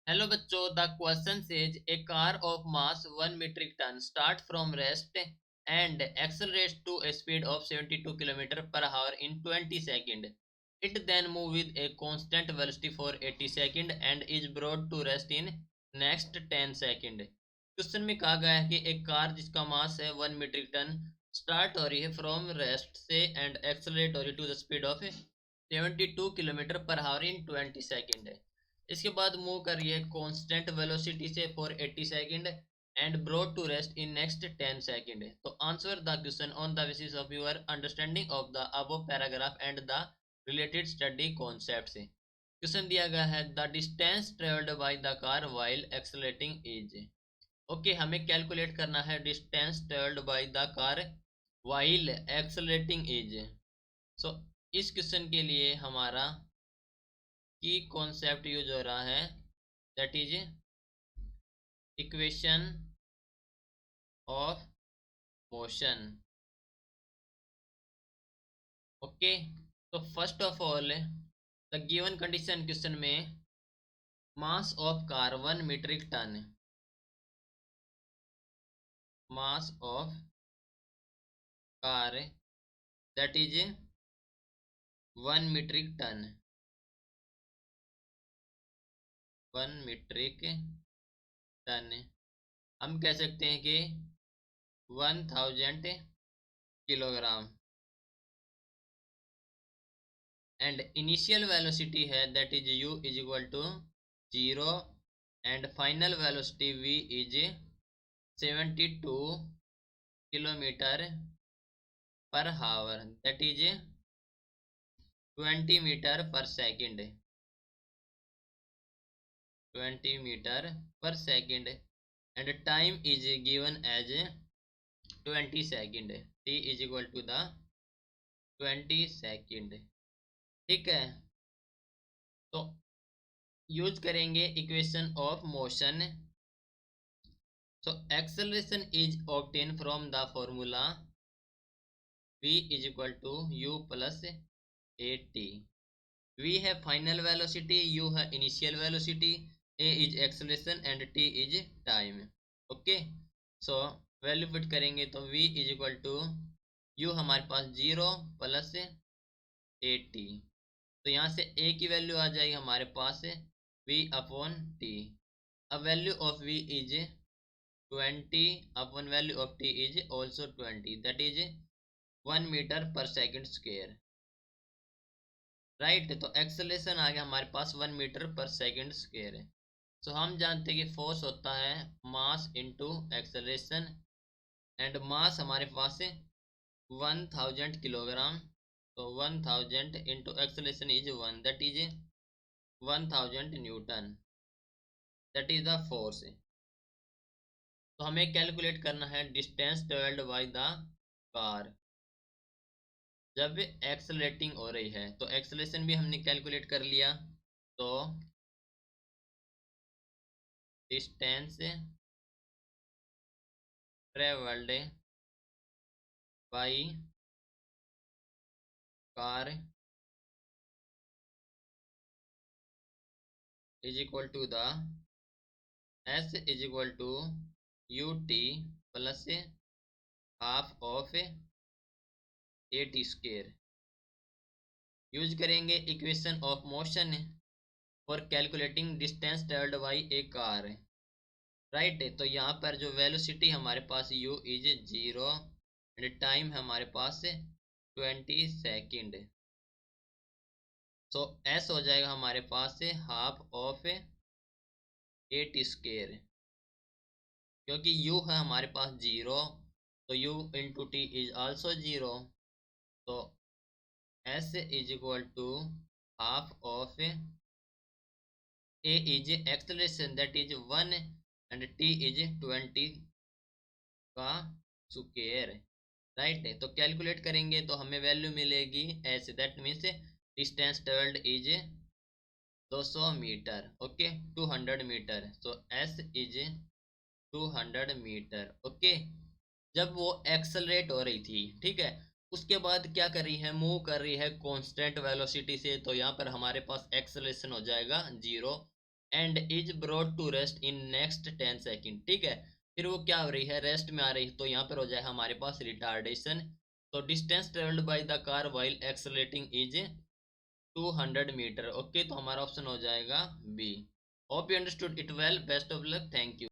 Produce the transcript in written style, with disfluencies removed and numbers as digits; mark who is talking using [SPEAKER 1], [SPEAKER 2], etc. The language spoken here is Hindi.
[SPEAKER 1] हेलो बच्चों, the question says A car of mass 1 metric ton start from rest and accelerates to a speed of 72 km/h in 20 seconds. It then moves with a constant velocity for 80 seconds and is brought to rest in next 10 seconds. Question में कहा गया है कि एक कार जिसका मास है 1 metric ton स्टार्ट हो रही है फ्रॉम रेस्ट से एंड एक्सेलरेट हो रही है to the speed of 72 km/h in 20 second. इसके बाद मूव कर रही है कांस्टेंट वेलोसिटी से for 80 second and brought to rest in next 10 second. तो answer the question on the basis of your understanding of the above paragraph and the related study concept से। क्वेश्चन दिया गया है the distance travelled by the car while accelerating is. Okay, हमें कैलकुलेट करना है distance travelled by the car while accelerating is. So इस क्वेश्चन के लिए हमारा की कॉन्सेप्ट यूज हो रहा है, that is equation of motion. Okay, तो first of all the given condition question में mass of car 1 metric ton, mass of car that is 1 metric ton, 1 metric ton हम कह सकते हैं कि 1000 किलोग्राम एंड इनिशियल वेलोसिटी है that is u is equal to 0 and final velocity v is 72 km/h that is 20 metre per second, 20 metre per second and time is given as 20 सेकेंड, t is equal to the 20 second. ठीक है, तो यूज करेंगे equation of motion. So acceleration is obtain from the formula v is equal to u plus a T. v है फाइनल वेलोसिटी, u है initial velocity, a is acceleration and t is time. Okay, so value fit करेंगे तो v is equal to u हमारे पास 0 प्लस ए टी, तो यहाँ से a की वैल्यू आ जाएगी हमारे पास v अपॉन टी। अब value of v is 20 upon value of t is also 20 that is 1 metre per second square. Right, तो एक्सेलरेशन आ गया हमारे पास 1 मीटर पर सेकेंड स्क्वेयर है। सो हम जानते हैं कि फोर्स होता है mass into acceleration and mass हमारे पास है 1000 किलोग्राम, तो 1000 into acceleration is 1 that is 1000 newton, that is the force. तो हमें कैलकुलेट करना है distance travelled by the car जब एक्सेलरेटिंग हो रही है। तो एक्सेलरेशन भी हमने कैलकुलेट कर लिया, तो distance travelled by car is equal to the s is equal to U T plus half of A T square. Use करेंगे equation of motion for calculating distance travelled by a car. Right, तो यहाँ पर जो वेलोसिटी हमारे पास u इज 0 एंड टाइम है हमारे पास 20 सेकेंड। सो s हो जाएगा हमारे पास half of A T square, क्योंकि u है हमारे पास 0 तो u into T is also 0, तो s is equal to half of A is acceleration that is 1 and t is 20 का स्क्वायर। राइट, तो कैलकुलेट करेंगे तो हमें वैल्यू मिलेगी s that means distance travelled is 200 metre. Okay, 200 metre, so s is 200 metre. Okay, जब वो एक्सेलरेट हो रही थी, ठीक है, उसके बाद क्या कर रही है, मूव कर रही है कांस्टेंट वेलोसिटी से, तो यहाँ पर हमारे पास एक्सेलरेशन हो जाएगा 0 and is brought to rest in next 10 second. ठीक है, फिर वो क्या हो रही है, रेस्ट में आ रही है, तो यहाँ पर हो जाएगा हमारे पास रिटार्डेशन। तो distance travelled by the car while accelerating is 200 metre. Okay, तो हमारा ऑप्शन हो जाएगा B. Hope you understood it well, best of luck, thank you.